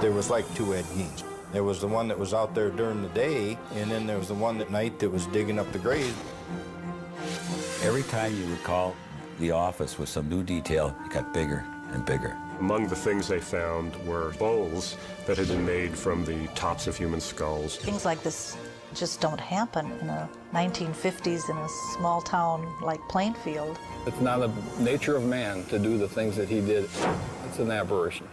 There was like two Ed Geins. There was the one that was out there during the day, and then there was the one at night that was digging up the graves. Every time you recall the office with some new detail, it got bigger and bigger. Among the things they found were bowls that had been made from the tops of human skulls. Things like this just don't happen in the 1950s in a small town like Plainfield. It's not the nature of man to do the things that he did. It's an aberration.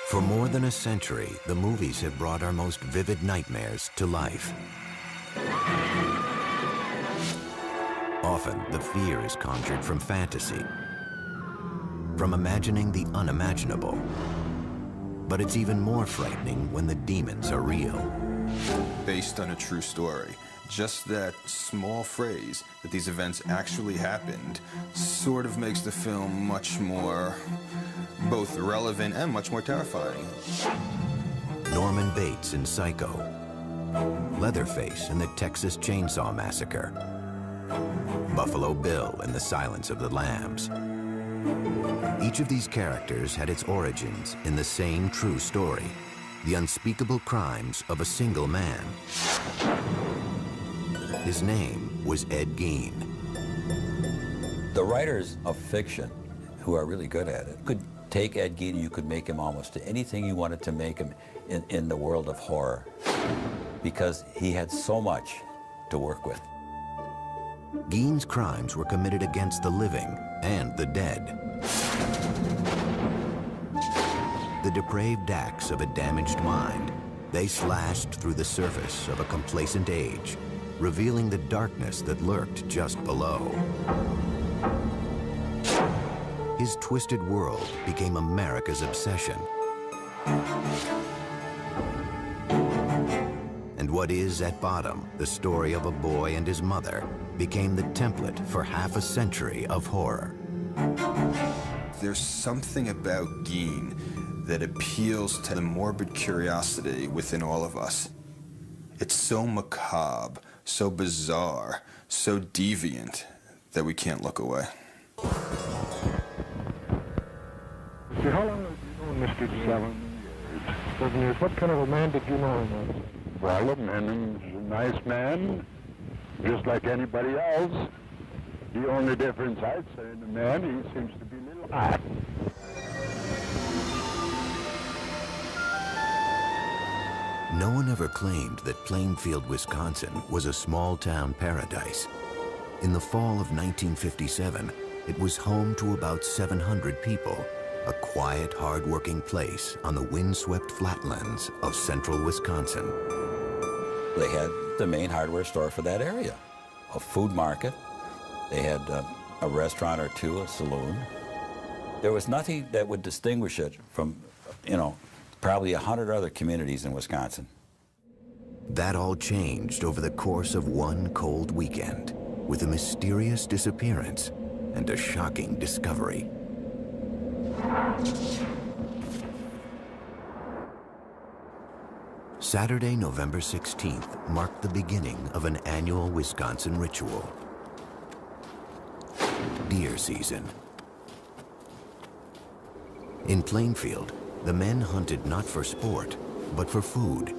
For more than a century, the movies have brought our most vivid nightmares to life. Often, the fear is conjured from fantasy, from imagining the unimaginable. But it's even more frightening when the demons are real. Based on a true story. Just that small phrase that these events actually happened sort of makes the film much more both relevant and much more terrifying. Norman Bates in Psycho, Leatherface in the Texas Chainsaw Massacre, Buffalo Bill in The Silence of the Lambs. Each of these characters had its origins in the same true story, the unspeakable crimes of a single man. His name was Ed Gein. The writers of fiction, who are really good at it, could take Ed Gein and you could make him almost anything you wanted to make him in the world of horror, because he had so much to work with. Gein's crimes were committed against the living and the dead. The depraved acts of a damaged mind, they slashed through the surface of a complacent age, revealing the darkness that lurked just below. His twisted world became America's obsession. And what is at bottom the story of a boy and his mother became the template for half a century of horror. There's something about Gein that appeals to the morbid curiosity within all of us. It's so macabre, so bizarre, so deviant that we can't look away. How long have you known Mr. Gein? 7 years. What kind of a man did you know him as? Well, a man, he's a nice man, just like anybody else. The only difference I'd say in the man, he seems to be a little hot. No one ever claimed that Plainfield, Wisconsin was a small-town paradise. In the fall of 1957, it was home to about 700 people, a quiet, hard-working place on the windswept flatlands of central Wisconsin. They had the main hardware store for that area, a food market. They had a restaurant or two, a saloon. There was nothing that would distinguish it from, probably 100 other communities in Wisconsin. That all changed over the course of one cold weekend with a mysterious disappearance and a shocking discovery. Saturday, November 16th marked the beginning of an annual Wisconsin ritual. Deer season. In Plainfield, the men hunted not for sport, but for food.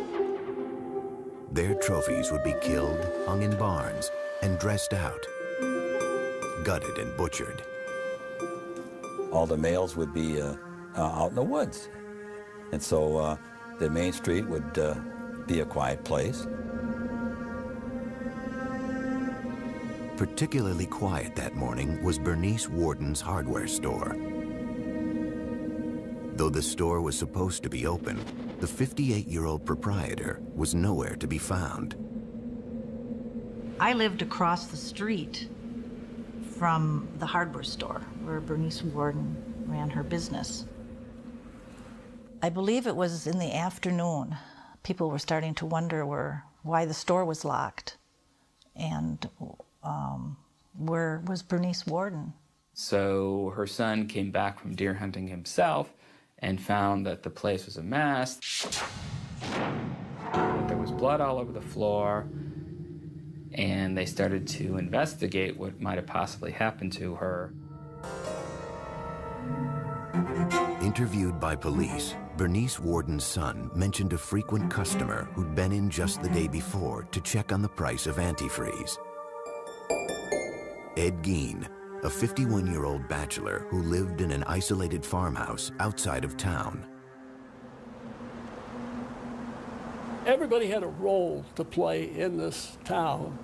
Their trophies would be killed, hung in barns, and dressed out, gutted and butchered. All the males would be out in the woods. And so the main street would be a quiet place. Particularly quiet that morning was Bernice Warden's hardware store. Though the store was supposed to be open, the 58-year-old proprietor was nowhere to be found. I lived across the street from the hardware store where Bernice Warden ran her business. I believe it was in the afternoon. People were starting to wonder why the store was locked and where was Bernice Warden. So her son came back from deer hunting himself and found that the place was a mess. There was blood all over the floor, and they started to investigate what might have possibly happened to her. Interviewed by police, Bernice Worden's son mentioned a frequent customer who'd been in just the day before to check on the price of antifreeze. Ed Gein, a 51-year-old bachelor who lived in an isolated farmhouse outside of town. Everybody had a role to play in this town.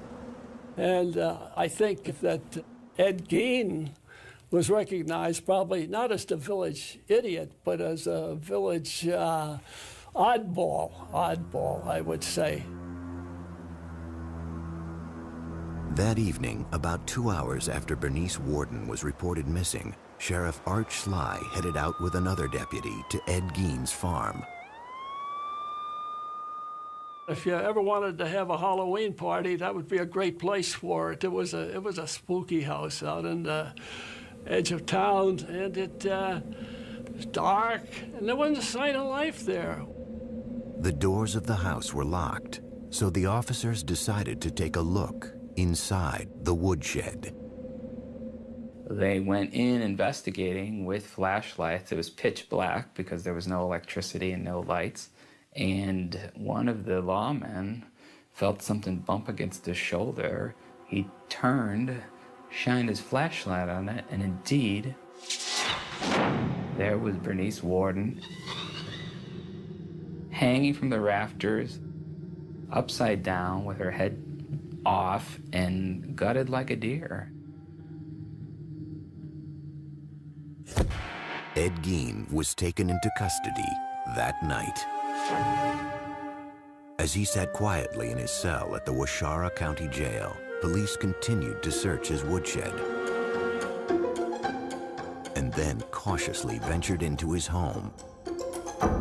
And I think that Ed Gein was recognized probably not as the village idiot, but as a village oddball, I would say. That evening, about 2 hours after Bernice Worden was reported missing, Sheriff Art Sly headed out with another deputy to Ed Gein's farm. If you ever wanted to have a Halloween party, that would be a great place for it. It was a spooky house out in the edge of town, and it was dark, and there wasn't a sign of life there. The doors of the house were locked, so the officers decided to take a look inside the woodshed. They went in investigating with flashlights. It was pitch black because there was no electricity and no lights. And one of the lawmen felt something bump against his shoulder. He turned, shined his flashlight on it, and indeed, there was Bernice Worden hanging from the rafters, upside down with her head off and gutted like a deer. Ed Gein was taken into custody that night. As he sat quietly in his cell at the Waushara County Jail, police continued to search his woodshed and then cautiously ventured into his home.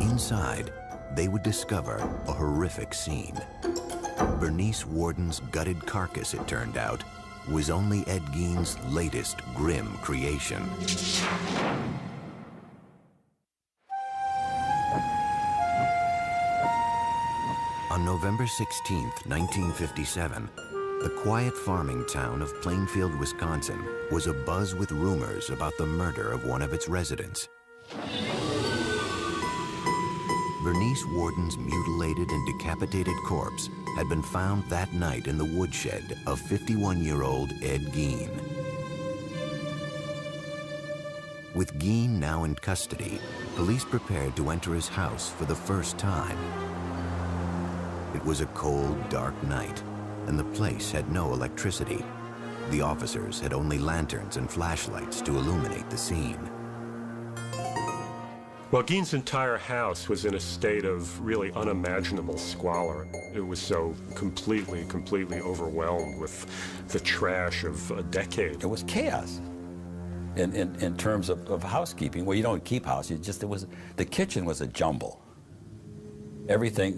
Inside, they would discover a horrific scene. Bernice Worden's gutted carcass, it turned out, was only Ed Gein's latest grim creation. On November 16, 1957, the quiet farming town of Plainfield, Wisconsin was abuzz with rumors about the murder of one of its residents. Bernice Worden's mutilated and decapitated corpse had been found that night in the woodshed of 51-year-old Ed Gein. With Gein now in custody, police prepared to enter his house for the first time. It was a cold, dark night, and the place had no electricity. The officers had only lanterns and flashlights to illuminate the scene. Well, Gein's entire house was in a state of really unimaginable squalor. It was so completely overwhelmed with the trash of a decade. It was chaos in terms of housekeeping. Well, you don't keep house, the kitchen was a jumble. Everything,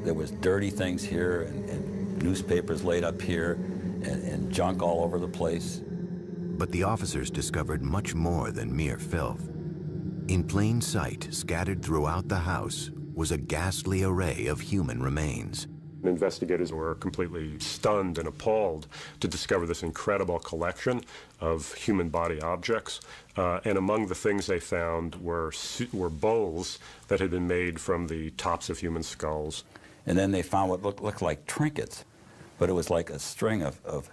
there was dirty things here and newspapers laid up here and junk all over the place. But the officers discovered much more than mere filth. In plain sight, scattered throughout the house, was a ghastly array of human remains. Investigators were completely stunned and appalled to discover this incredible collection of human body objects. And among the things they found were bowls that had been made from the tops of human skulls. And then they found what looked like trinkets, but it was like a string of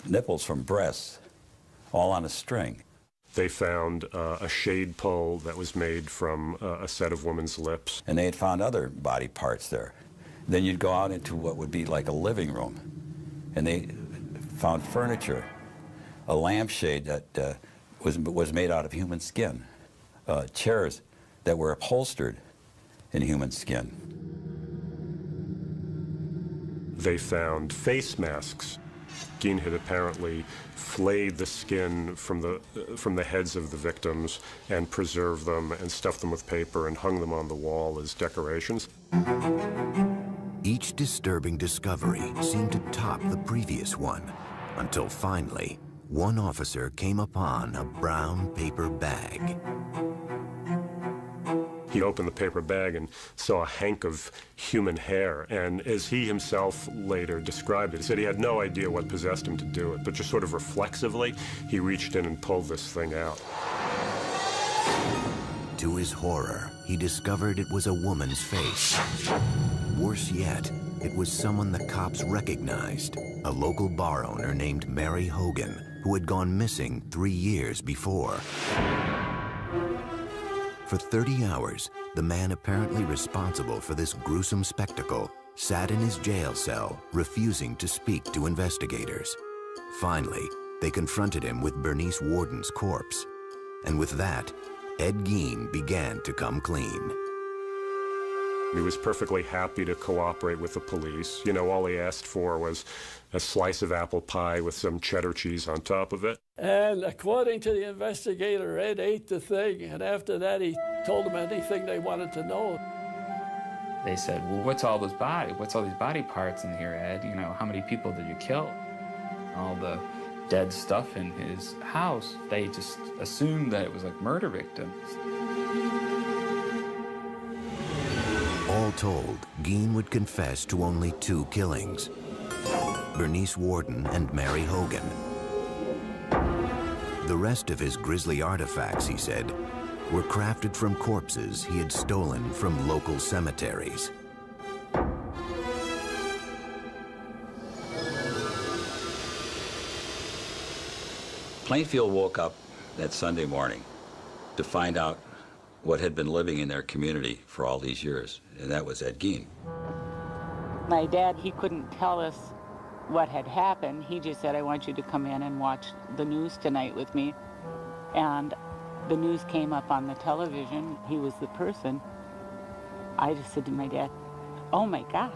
nipples from breasts, all on a string. They found a shade pole that was made from a set of women's lips. And they had found other body parts there. Then you'd go out into what would be like a living room, and they found furniture, a lampshade that was made out of human skin, chairs that were upholstered in human skin. They found face masks. Gein had apparently flayed the skin from the heads of the victims and preserved them and stuffed them with paper and hung them on the wall as decorations. Each disturbing discovery seemed to top the previous one, until finally, one officer came upon a brown paper bag. He opened the paper bag and saw a hank of human hair, and as he himself later described it, he said he had no idea what possessed him to do it, but just sort of reflexively, he reached in and pulled this thing out. To his horror, he discovered it was a woman's face. Worse yet, it was someone the cops recognized, a local bar owner named Mary Hogan, who had gone missing 3 years before. For 30 hours, the man apparently responsible for this gruesome spectacle sat in his jail cell, refusing to speak to investigators. Finally, they confronted him with Bernice Worden's corpse. And with that, Ed Gein began to come clean. He was perfectly happy to cooperate with the police. You know, all he asked for was a slice of apple pie with some cheddar cheese on top of it. And according to the investigator, Ed ate the thing, and after that he told them anything they wanted to know. They said, well, what's all these body parts in here, Ed? You know, how many people did you kill? All the dead stuff in his house, they just assumed that it was like murder victims. All told, Gein would confess to only 2 killings: Bernice Worden and Mary Hogan. The rest of his grisly artifacts, he said, were crafted from corpses he had stolen from local cemeteries. Plainfield woke up that Sunday morning to find out what had been living in their community for all these years, and that was Ed Gein. My dad, he couldn't tell us what had happened. He just said, I want you to come in and watch the news tonight with me. And the news came up on the television. He was the person. I just said to my dad, oh my gosh,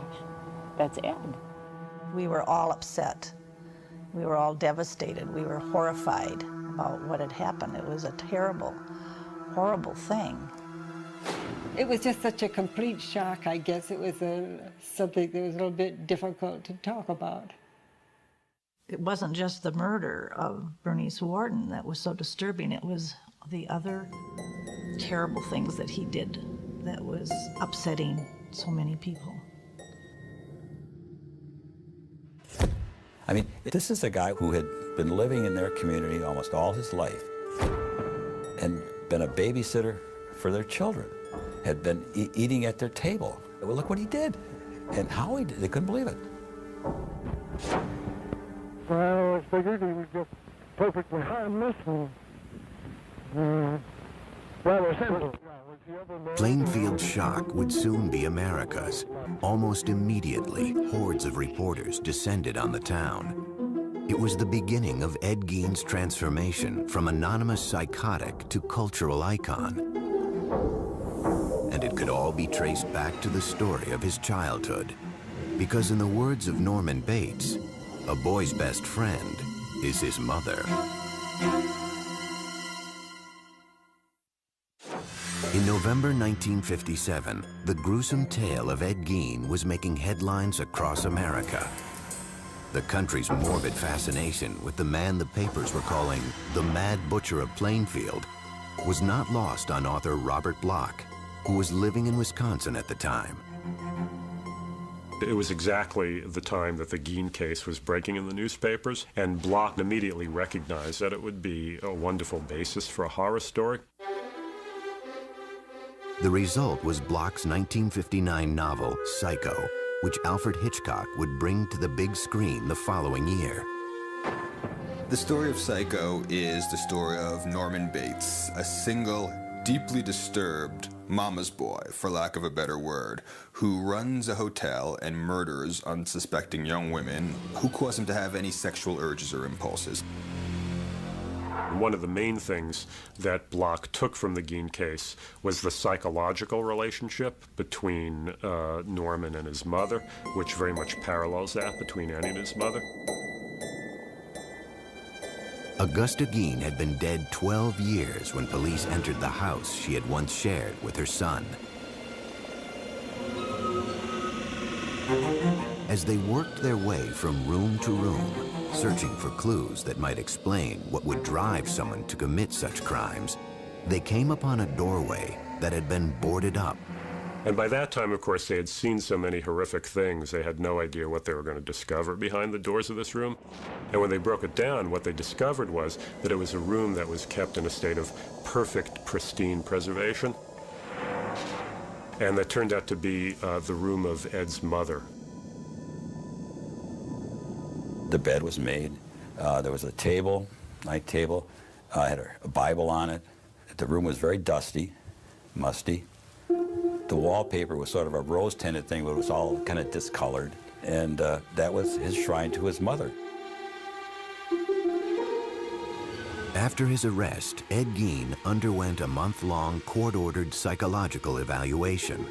that's Ed. We were all upset. We were all devastated. We were horrified about what had happened. It was a terrible, horrible thing. It was just such a complete shock, I guess. It was something that was a little bit difficult to talk about. It wasn't just the murder of Bernice Worden that was so disturbing. It was the other terrible things that he did that was upsetting so many people. I mean, this is a guy who had been living in their community almost all his life and been a babysitter for their children, had been eating at their table. Well, look what he did and how he did. They couldn't believe it. Well, I figured he was just perfectly harmless and rather simple. Plainfield's shock would soon be America's. Almost immediately, hordes of reporters descended on the town. It was the beginning of Ed Gein's transformation from anonymous psychotic to cultural icon. And it could all be traced back to the story of his childhood. Because in the words of Norman Bates, a boy's best friend is his mother. In November 1957, the gruesome tale of Ed Gein was making headlines across America. The country's morbid fascination with the man the papers were calling the Mad Butcher of Plainfield was not lost on author Robert Bloch, who was living in Wisconsin at the time. It was exactly the time that the Gein case was breaking in the newspapers, and Bloch immediately recognized that it would be a wonderful basis for a horror story. The result was Bloch's 1959 novel, Psycho, which Alfred Hitchcock would bring to the big screen the following year. The story of Psycho is the story of Norman Bates, a single, deeply disturbed mama's boy, for lack of a better word, who runs a hotel and murders unsuspecting young women who cause him to have any sexual urges or impulses. One of the main things that Bloch took from the Gein case was the psychological relationship between Norman and his mother, which very much parallels that between Annie and his mother. Augusta Gein had been dead 12 years when police entered the house she had once shared with her son. As they worked their way from room to room, searching for clues that might explain what would drive someone to commit such crimes, they came upon a doorway that had been boarded up. And by that time, of course, they had seen so many horrific things, they had no idea what they were going to discover behind the doors of this room. And when they broke it down, what they discovered was that it was a room that was kept in a state of perfect, pristine preservation. And that turned out to be the room of Ed's mother. The bed was made. There was a table, night table. Had a Bible on it. The room was very dusty, musty. The wallpaper was sort of a rose-tinted thing, but it was all kind of discolored. And that was his shrine to his mother. After his arrest, Ed Gein underwent a month-long court-ordered psychological evaluation.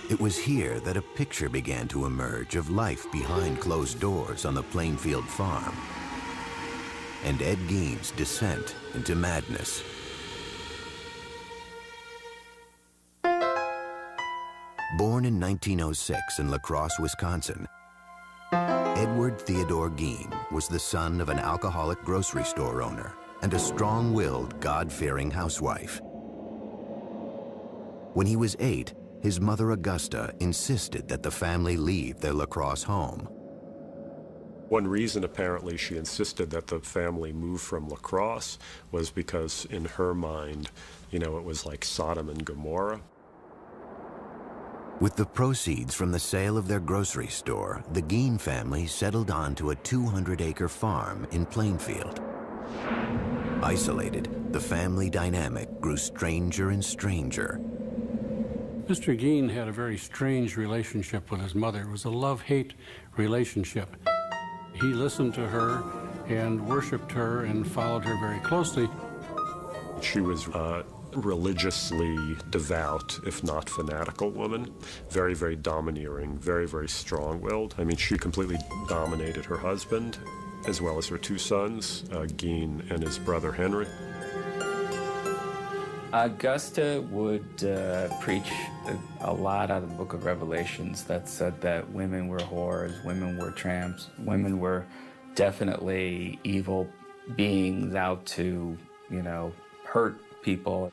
It was here that a picture began to emerge of life behind closed doors on the Plainfield farm, and Ed Gein's descent into madness. Born in 1906 in La Crosse, Wisconsin, Edward Theodore Gein was the son of an alcoholic grocery store owner and a strong-willed, God-fearing housewife. When he was 8, his mother Augusta insisted that the family leave their La Crosse home. One reason, apparently, she insisted that the family move from La Crosse was because, in her mind, you know, it was like Sodom and Gomorrah. With the proceeds from the sale of their grocery store, the Gein family settled onto a 200-acre farm in Plainfield. Isolated, the family dynamic grew stranger and stranger. Mr. Gein had a very strange relationship with his mother. It was a love-hate relationship. He listened to her and worshiped her and followed her very closely. She was religiously devout, if not fanatical woman. Very, very domineering, very, very strong-willed. I mean, she completely dominated her husband, as well as her 2 sons, Gein and his brother Henry. Augusta would preach a lot out of the book of Revelations that said that women were whores, women were tramps, women were definitely evil beings out to, you know, hurt people.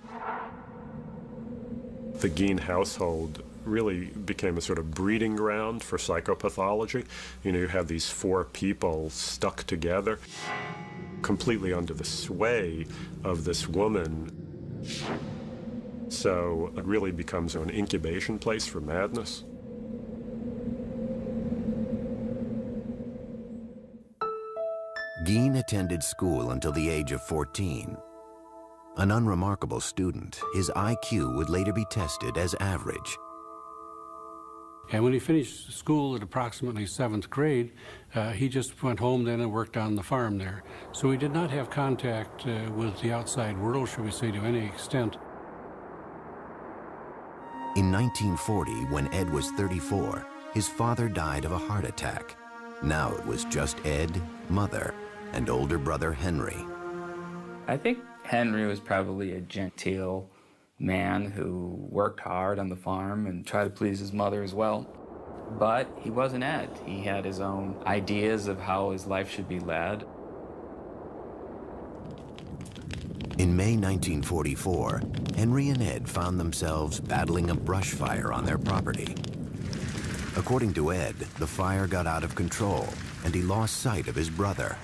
The Gein household really became a sort of breeding ground for psychopathology. You know, you have these 4 people stuck together, completely under the sway of this woman. So it really becomes an incubation place for madness. Gein attended school until the age of 14. An unremarkable student, his IQ would later be tested as average. And when he finished school at approximately 7th grade, he just went home then and worked on the farm there. So he did not have contact with the outside world, shall we say, to any extent. In 1940, when Ed was 34, his father died of a heart attack. Now it was just Ed, mother, and older brother Henry. I think Henry was probably a genteel man who worked hard on the farm and tried to please his mother as well. But he wasn't Ed. He had his own ideas of how his life should be led. In May 1944, Henry and Ed found themselves battling a brush fire on their property. According to Ed, the fire got out of control and he lost sight of his brother.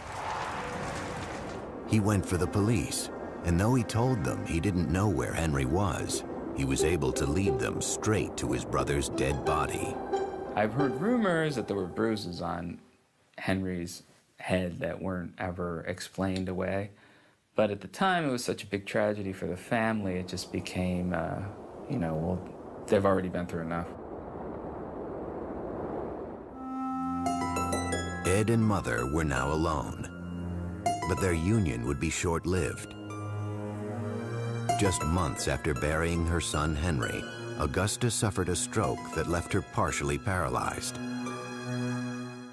He went for the police, and though he told them he didn't know where Henry was, he was able to lead them straight to his brother's dead body. I've heard rumors that there were bruises on Henry's head that weren't ever explained away. But at the time, it was such a big tragedy for the family, it just became, you know, well, they've already been through enough. Ed and Mother were now alone, but their union would be short-lived. Just months after burying her son Henry, Augusta suffered a stroke that left her partially paralyzed.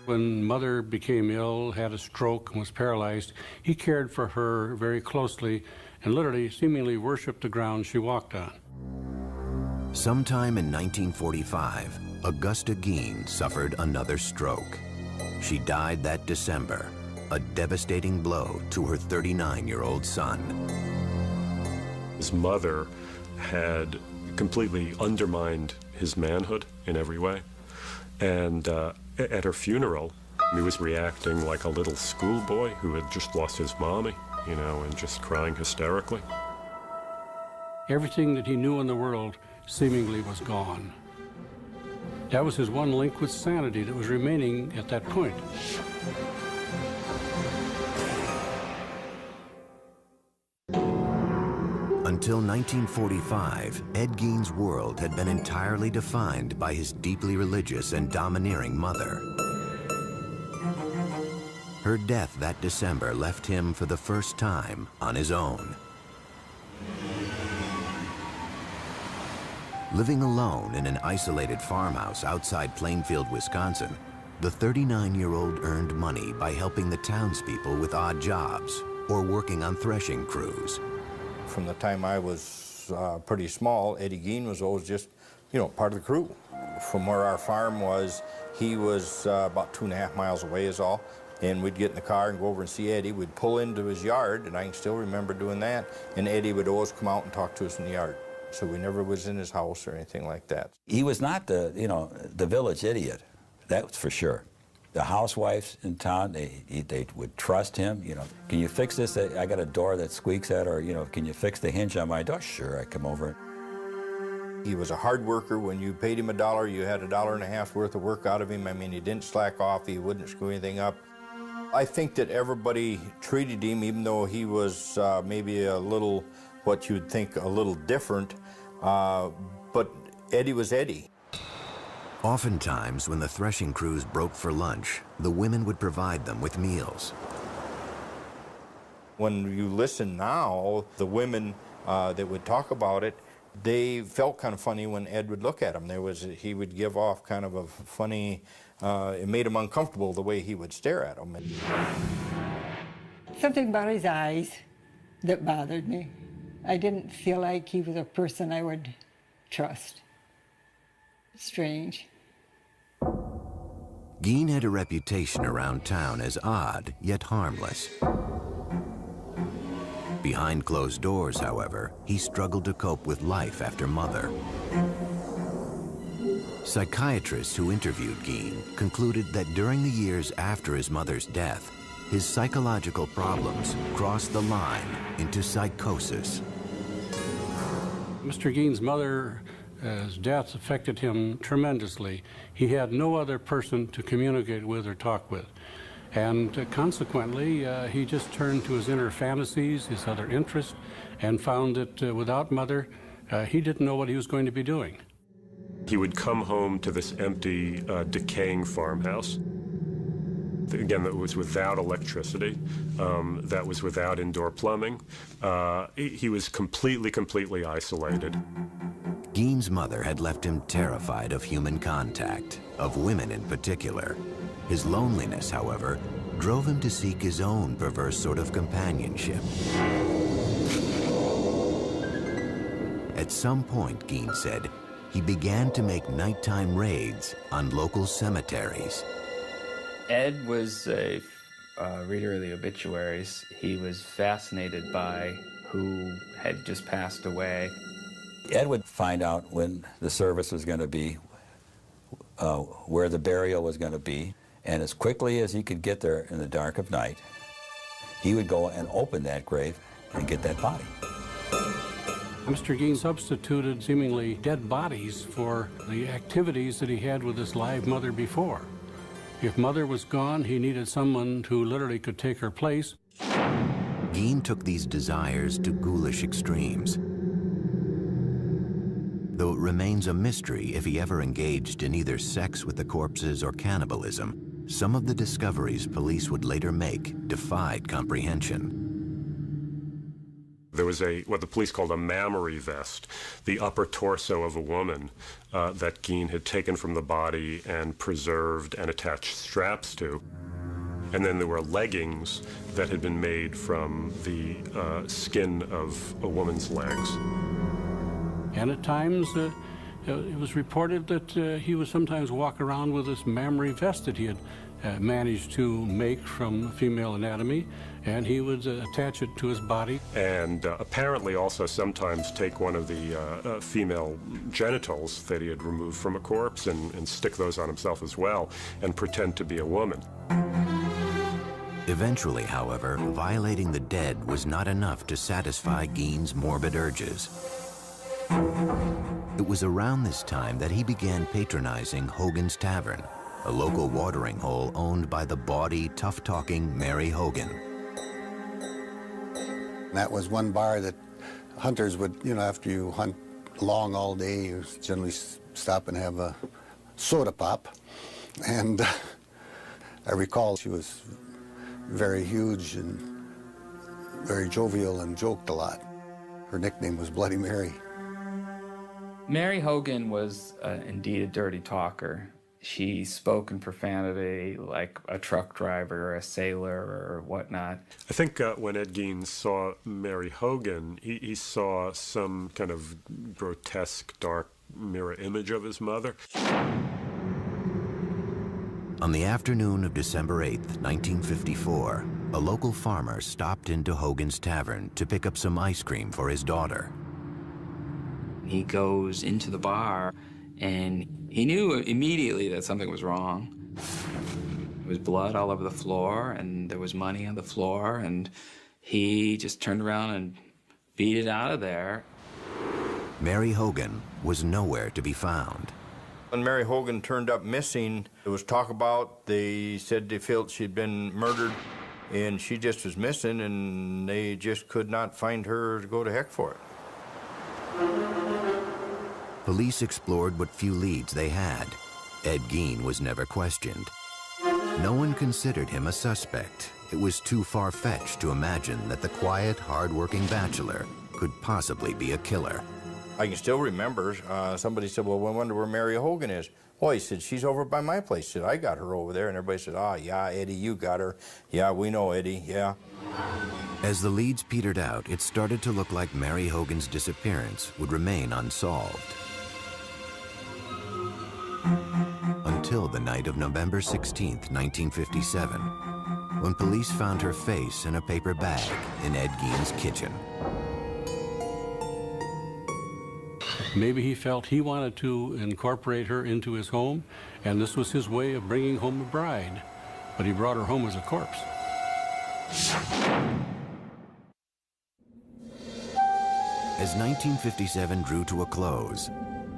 When Mother became ill, had a stroke, and was paralyzed, he cared for her very closely and literally, seemingly worshiped the ground she walked on. Sometime in 1945, Augusta Gein suffered another stroke. She died that December, a devastating blow to her 39-year-old son. His mother had completely undermined his manhood in every way. And at her funeral, he was reacting like a little schoolboy who had just lost his mommy, you know, and just crying hysterically. Everything that he knew in the world seemingly was gone. That was his one link with sanity that was remaining at that point. Until 1945, Ed Gein's world had been entirely defined by his deeply religious and domineering mother. Her death that December left him for the first time on his own. Living alone in an isolated farmhouse outside Plainfield, Wisconsin, the 39-year-old earned money by helping the townspeople with odd jobs or working on threshing crews. From the time I was pretty small, Eddie Gein was always just, you know, part of the crew. From where our farm was, he was about 2.5 miles away is all. And we'd get in the car and go over and see Eddie. We'd pull into his yard, and I can still remember doing that. And Eddie would always come out and talk to us in the yard. So we never was in his house or anything like that. He was not the, you know, the village idiot. That's for sure. The housewives in town, they would trust him. You know, can you fix this? I got a door that squeaks at, or, you know, can you fix the hinge on my door? Sure, I come over. He was a hard worker. When you paid him $1, you had $1.50 worth of work out of him. I mean, he didn't slack off. He wouldn't screw anything up. I think that everybody treated him, even though he was maybe a little, what you'd think, a little different, but Eddie was Eddie. Oftentimes, when the threshing crews broke for lunch, the women would provide them with meals. When you listen now, the women that would talk about it, they felt kind of funny when Ed would look at them. He would give off kind of a funny, it made him uncomfortable the way he would stare at them. Something about his eyes that bothered me. I didn't feel like he was a person I would trust. Strange. Gein had a reputation around town as odd, yet harmless. Behind closed doors, however, he struggled to cope with life after Mother. Psychiatrists who interviewed Gein concluded that during the years after his mother's death, his psychological problems crossed the line into psychosis. Mr. Gein's mother's death affected him tremendously. He had no other person to communicate with or talk with. And consequently, he just turned to his inner fantasies, his other interests, and found that without Mother, he didn't know what he was going to be doing. He would come home to this empty, decaying farmhouse. Again, that was without electricity, that was without indoor plumbing. He was completely isolated. Gein's mother had left him terrified of human contact, of women in particular. His loneliness, however, drove him to seek his own perverse sort of companionship. At some point, Gein said, he began to make nighttime raids on local cemeteries. Ed was a reader of the obituaries. He was fascinated by who had just passed away. Ed would find out when the service was going to be, where the burial was going to be, and as quickly as he could get there in the dark of night, he would go and open that grave and get that body. Mr. Gein substituted seemingly dead bodies for the activities that he had with his live mother before. If Mother was gone, he needed someone who literally could take her place. Gein took these desires to ghoulish extremes. Though it remains a mystery if he ever engaged in either sex with the corpses or cannibalism, some of the discoveries police would later make defied comprehension. There was what the police called a mammary vest, the upper torso of a woman that Gein had taken from the body and preserved and attached straps to. And then there were leggings that had been made from the skin of a woman's legs. And at times, it was reported that he would sometimes walk around with this mammary vest that he had managed to make from female anatomy, and he would attach it to his body. And apparently also sometimes take one of the female genitals that he had removed from a corpse and stick those on himself as well and pretend to be a woman. Eventually, however, violating the dead was not enough to satisfy Gein's morbid urges. It was around this time that he began patronizing Hogan's Tavern, a local watering hole owned by the bawdy, tough-talking Mary Hogan. That was one bar that hunters would, after you hunt long all day, you generally stop and have a soda pop. And I recall she was very huge and very jovial and joked a lot. Her nickname was Bloody Mary. Mary Hogan was indeed a dirty talker. She spoke in profanity like a truck driver or a sailor or whatnot. I think when Ed Gein saw Mary Hogan, he saw some kind of grotesque, dark mirror image of his mother. On the afternoon of December 8th, 1954, a local farmer stopped into Hogan's Tavern to pick up some ice cream for his daughter. He goes into the bar, and he knew immediately that something was wrong. There was blood all over the floor, and there was money on the floor, and he just turned around and beat it out of there. Mary Hogan was nowhere to be found. When Mary Hogan turned up missing, it was talk about, they said they felt she'd been murdered, and she just was missing, and they just could not find her to go to heck for it. Police explored what few leads they had. Ed Gein was never questioned. No one considered him a suspect. It was too far-fetched to imagine that the quiet, hard-working bachelor could possibly be a killer. I can still remember, somebody said, well, I wonder where Mary Hogan is. Well, he said, she's over by my place. He said, I got her over there. And everybody said, ah, yeah, Eddie, you got her. Yeah, we know Eddie, yeah. As the leads petered out, it started to look like Mary Hogan's disappearance would remain unsolved. Until the night of November 16th, 1957, when police found her face in a paper bag in Ed Gein's kitchen. Maybe he felt he wanted to incorporate her into his home, and this was his way of bringing home a bride. But he brought her home as a corpse. As 1957 drew to a close,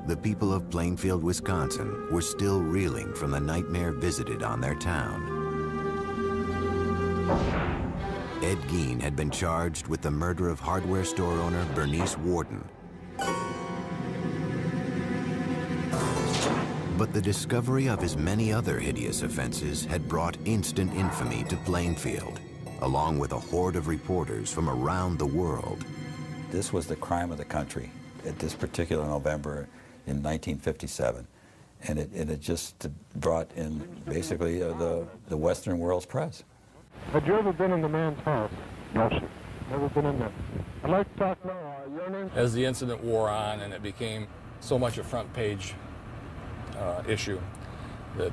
the people of Plainfield, Wisconsin were still reeling from the nightmare visited on their town. Ed Gein had been charged with the murder of hardware store owner Bernice Warden. But the discovery of his many other hideous offenses had brought instant infamy to Plainfield, along with a horde of reporters from around the world. This was the crime of the country at this particular November in 1957. And it just brought in basically the Western world's press. Had you ever been in the man's house? No, sir. Never been in there. I'd like to talk now. Your name? As the incident wore on and it became so much a front page issue that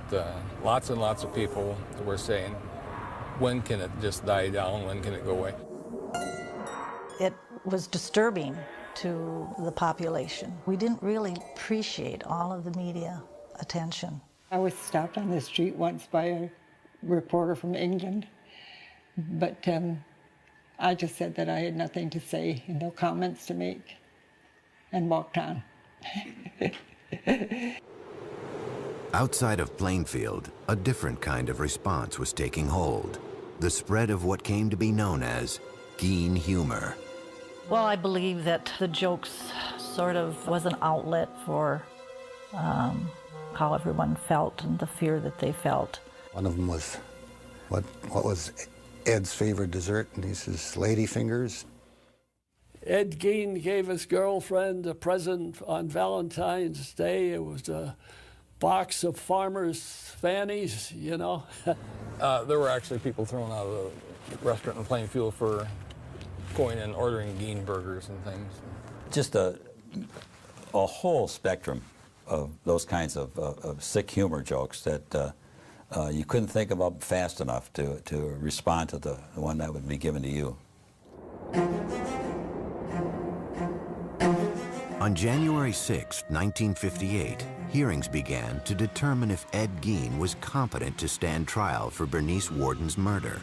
lots and lots of people were saying, when can it just die down? When can it go away? It was disturbing to the population. We didn't really appreciate all of the media attention. I was stopped on the street once by a reporter from England, but I just said that I had nothing to say and no comments to make, and walked on. Outside of Plainfield, a different kind of response was taking hold. The spread of what came to be known as Gein humor. Well, I believe that the jokes sort of was an outlet for how everyone felt and the fear that they felt. One of them was, what was Ed's favorite dessert? And he says, lady fingers. Ed Gein gave his girlfriend a present on Valentine's Day. It was a box of farmers' fannies, you know. There were actually people thrown out of the restaurant in Plainfield for going and ordering Gein burgers and things. Just a whole spectrum of those kinds of sick humor jokes that you couldn't think about fast enough to respond to the one that would be given to you. On January 6, 1958, hearings began to determine if Ed Gein was competent to stand trial for Bernice Warden's murder.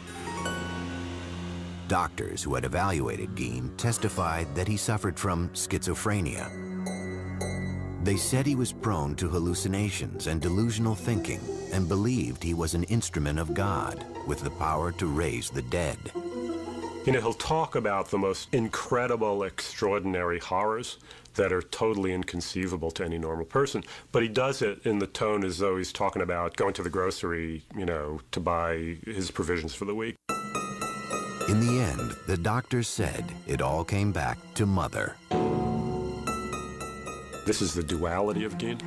Doctors who had evaluated Gein testified that he suffered from schizophrenia. They said he was prone to hallucinations and delusional thinking and believed he was an instrument of God with the power to raise the dead. You know, he'll talk about the most incredible, extraordinary horrors that are totally inconceivable to any normal person, but he does it in the tone as though he's talking about going to the grocery, you know, to buy his provisions for the week. In the end, the doctors said it all came back to Mother. This is the duality of Gein.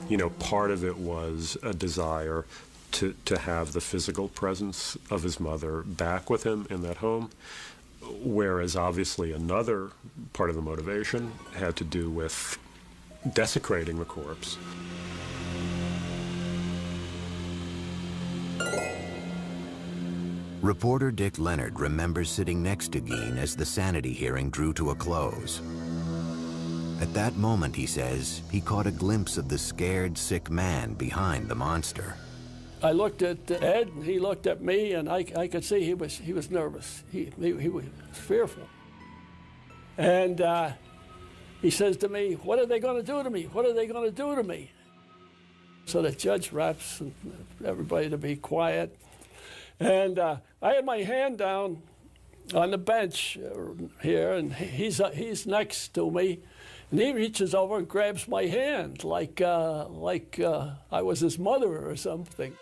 You know, part of it was a desire to have the physical presence of his mother back with him in that home, whereas obviously another part of the motivation had to do with desecrating the corpse. Reporter Dick Leonard remembers sitting next to Gein as the sanity hearing drew to a close. At that moment, he says, he caught a glimpse of the scared, sick man behind the monster. I looked at Ed, and he looked at me, and I could see he was nervous. He was fearful. And he says to me, "What are they going to do to me? What are they going to do to me?" So the judge raps everybody to be quiet. And I had my hand down on the bench here, and he's next to me. And he reaches over and grabs my hand like I was his mother or something.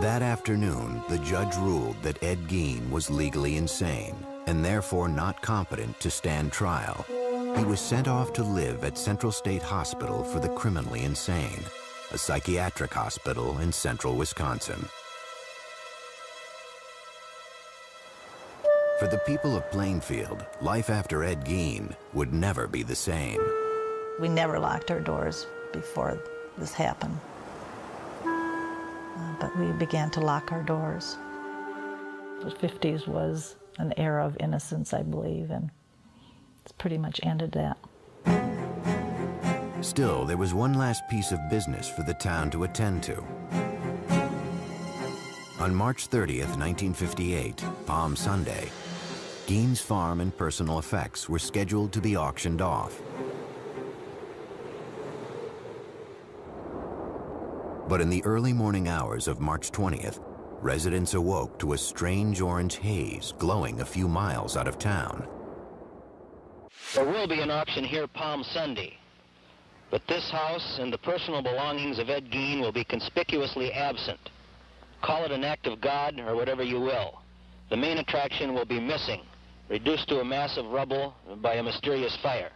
That afternoon, the judge ruled that Ed Gein was legally insane and therefore not competent to stand trial. He was sent off to live at Central State Hospital for the Criminally Insane, a psychiatric hospital in central Wisconsin. For the people of Plainfield, life after Ed Gein would never be the same. We never locked our doors before this happened. But we began to lock our doors. The 50s was an era of innocence, I believe, and it's pretty much ended that. Still, there was one last piece of business for the town to attend to. On March 30th, 1958, Palm Sunday, Gein's farm and personal effects were scheduled to be auctioned off. But in the early morning hours of March 20th, residents awoke to a strange orange haze glowing a few miles out of town. There will be an auction here Palm Sunday, but this house and the personal belongings of Ed Gein will be conspicuously absent. Call it an act of God or whatever you will. The main attraction will be missing, reduced to a mass of rubble by a mysterious fire.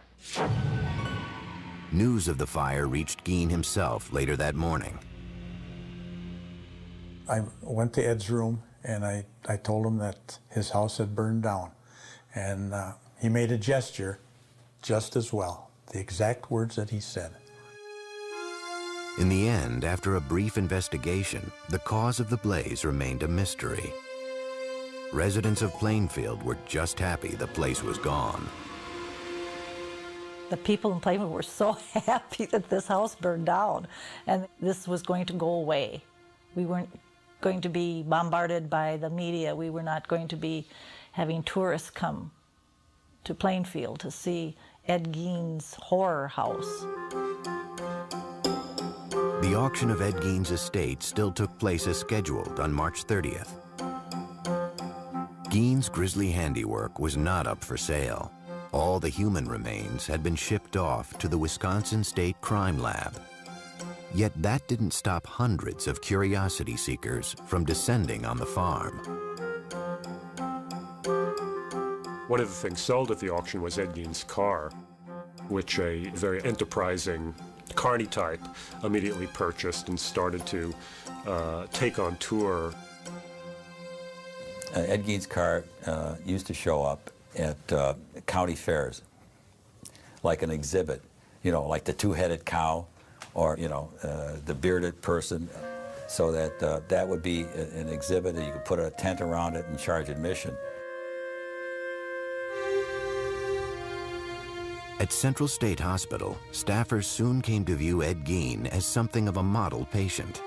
News of the fire reached Gein himself later that morning. I went to Ed's room and I told him that his house had burned down. And he made a gesture just as well, the exact words that he said. In the end, after a brief investigation, the cause of the blaze remained a mystery. Residents of Plainfield were just happy the place was gone. The people in Plainfield were so happy that this house burned down and this was going to go away. We weren't going to be bombarded by the media. We were not going to be having tourists come to Plainfield to see Ed Gein's horror house. The auction of Ed Gein's estate still took place as scheduled on March 30th. Gein's grisly handiwork was not up for sale. All the human remains had been shipped off to the Wisconsin State Crime Lab. Yet that didn't stop hundreds of curiosity seekers from descending on the farm. One of the things sold at the auction was Ed Gein's car, which a very enterprising carny type immediately purchased and started to take on tour. Ed Gein's car used to show up at county fairs, like an exhibit, you know, like the two-headed cow, or, you know, the bearded person, so that that would be an exhibit that you could put a tent around it and charge admission. At Central State Hospital, staffers soon came to view Ed Gein as something of a model patient.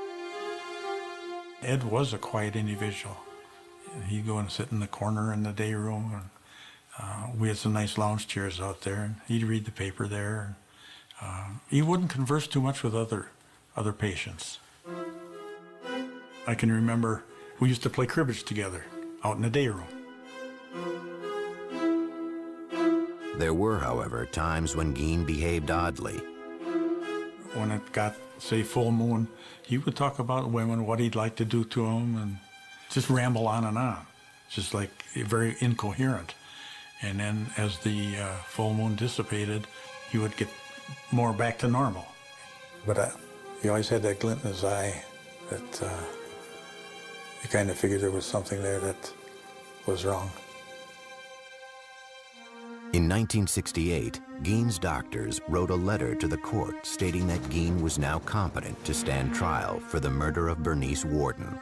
Ed was a quiet individual. He'd go and sit in the corner in the day room. And, we had some nice lounge chairs out there, and he'd read the paper there. He wouldn't converse too much with other patients. I can remember we used to play cribbage together out in the day room. There were, however, times when Gein behaved oddly. When it got, say, full moon, he would talk about women, what he'd like to do to them, and just ramble on, just like very incoherent. And then as the full moon dissipated, he would get more back to normal. But he always had that glint in his eye that you kind of figured there was something there that was wrong. In 1968, Gein's doctors wrote a letter to the court stating that Gein was now competent to stand trial for the murder of Bernice Worden.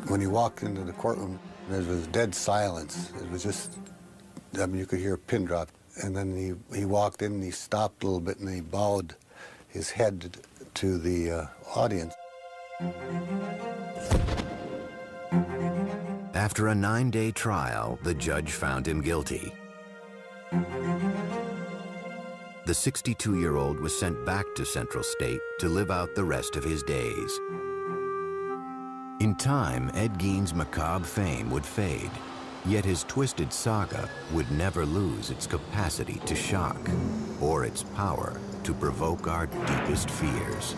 When he walked into the courtroom, there was dead silence. It was just, I mean, you could hear a pin drop. And then he walked in and he stopped a little bit and he bowed his head to the audience. After a 9-day trial, the judge found him guilty. The 62-year-old was sent back to Central State to live out the rest of his days. In time, Ed Gein's macabre fame would fade, yet his twisted saga would never lose its capacity to shock or its power to provoke our deepest fears.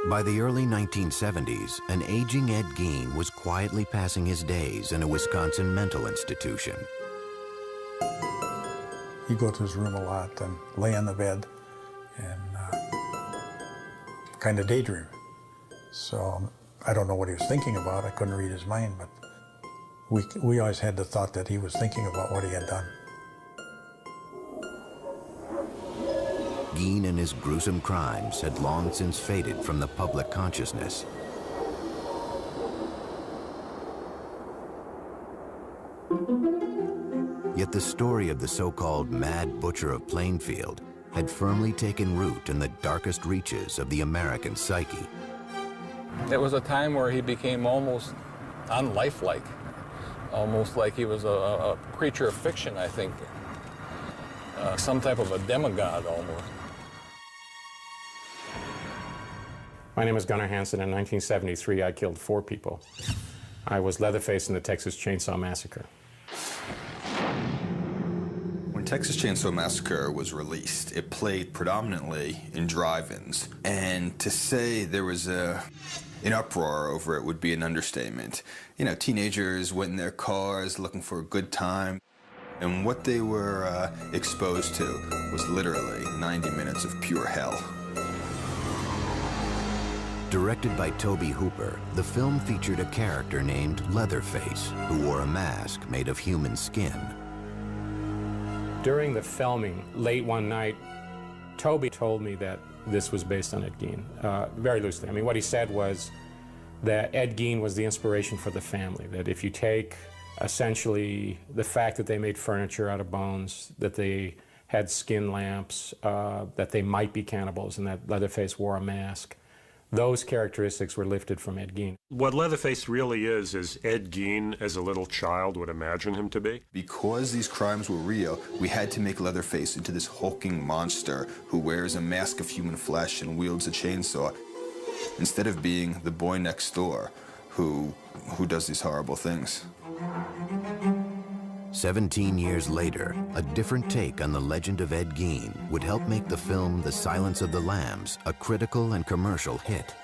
By the early 1970s, an aging Ed Gein was quietly passing his days in a Wisconsin mental institution. He'd go to his room a lot and lay on the bed and kind of daydream. So I don't know what he was thinking about. I couldn't read his mind, but we always had the thought that he was thinking about what he had done. Gein and his gruesome crimes had long since faded from the public consciousness. Yet the story of the so-called Mad Butcher of Plainfield had firmly taken root in the darkest reaches of the American psyche. It was a time where he became almost unlifelike, almost like he was a creature of fiction, I think. Some type of a demigod, almost. My name is Gunnar Hansen. In 1973, I killed 4 people. I was LeatherFace in the Texas Chainsaw Massacre. When Texas Chainsaw Massacre was released, it played predominantly in drive-ins. And to say there was an uproar over it would be an understatement. You know, teenagers went in their cars looking for a good time. And what they were exposed to was literally 90 minutes of pure hell. Directed by Tobe Hooper, the film featured a character named LeatherFace, who wore a mask made of human skin. During the filming, late one night, Tobe told me that this was based on Ed Gein, very loosely. I mean, what he said was that Ed Gein was the inspiration for the family, that if you take essentially the fact that they made furniture out of bones, that they had skin lamps, that they might be cannibals, and that Leatherface wore a mask, those characteristics were lifted from Ed Gein. What Leatherface really is Ed Gein as a little child would imagine him to be. Because these crimes were real, we had to make Leatherface into this hulking monster who wears a mask of human flesh and wields a chainsaw, instead of being the boy next door who does these horrible things. 17 years later, a different take on the legend of Ed Gein would help make the film The Silence of the Lambs a critical and commercial hit.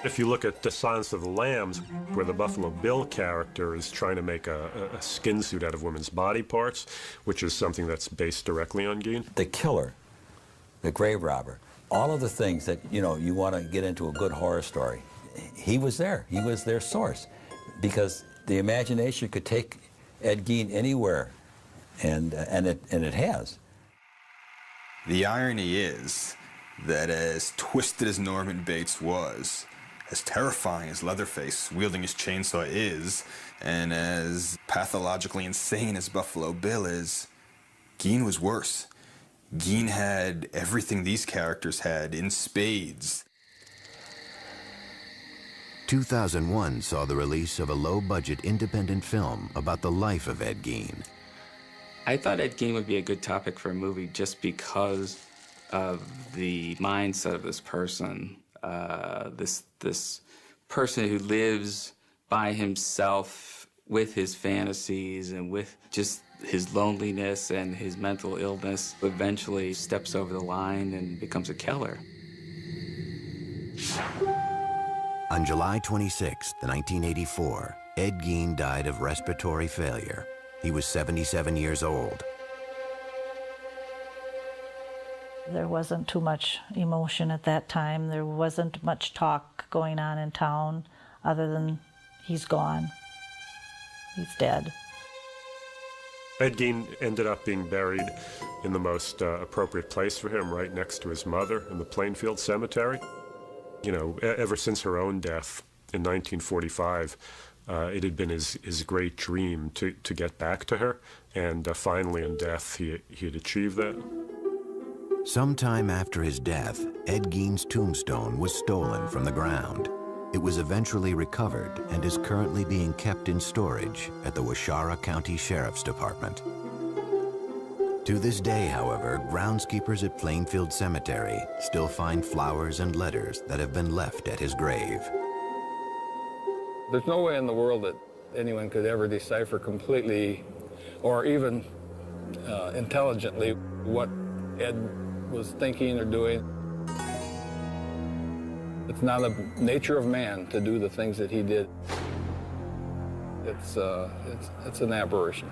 If you look at The Silence of the Lambs, where the Buffalo Bill character is trying to make a skin suit out of women's body parts, which is something that's based directly on Gein. The killer, the grave robber, all of the things that, you know, you want to get into a good horror story, he was there. He was their source. Because the imagination could take Ed Gein anywhere, and it has. The irony is that as twisted as Norman Bates was, as terrifying as Leatherface wielding his chainsaw is, and as pathologically insane as Buffalo Bill is, Gein was worse. Gein had everything these characters had in spades. 2001 saw the release of a low-budget independent film about the life of Ed Gein. I thought Ed Gein would be a good topic for a movie just because of the mindset of this person. This person who lives by himself with his fantasies and with just his loneliness and his mental illness, eventually steps over the line and becomes a killer. On July 26, 1984, Ed Gein died of respiratory failure. He was 77 years old. There wasn't too much emotion at that time. There wasn't much talk going on in town other than he's gone. He's dead. Ed Gein ended up being buried in the most appropriate place for him, right next to his mother in the Plainfield Cemetery. You know, ever since her own death in 1945, it had been his great dream to get back to her, and finally in death he had achieved that. Sometime after his death, Ed Gein's tombstone was stolen from the ground. It was eventually recovered and is currently being kept in storage at the Waushara County Sheriff's Department. To this day, however, groundskeepers at Plainfield Cemetery still find flowers and letters that have been left at his grave. There's no way in the world that anyone could ever decipher completely or even intelligently what Ed was thinking or doing. It's not the nature of man to do the things that he did. It's an aberration.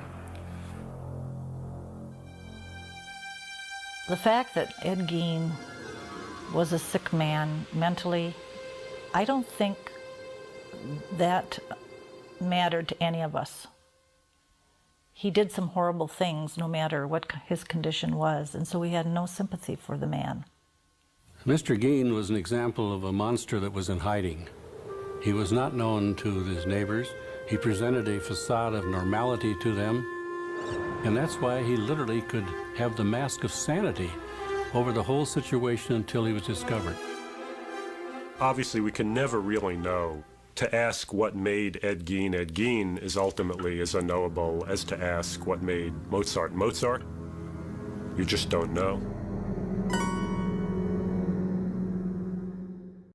The fact that Ed Gein was a sick man mentally, I don't think that mattered to any of us. He did some horrible things no matter what his condition was, and so we had no sympathy for the man. Mr. Gein was an example of a monster that was in hiding. He was not known to his neighbors. He presented a facade of normality to them, and that's why he literally could have the mask of sanity over the whole situation until he was discovered. Obviously, we can never really know. To ask what made Ed Gein is ultimately as unknowable as to ask what made Mozart Mozart. You just don't know.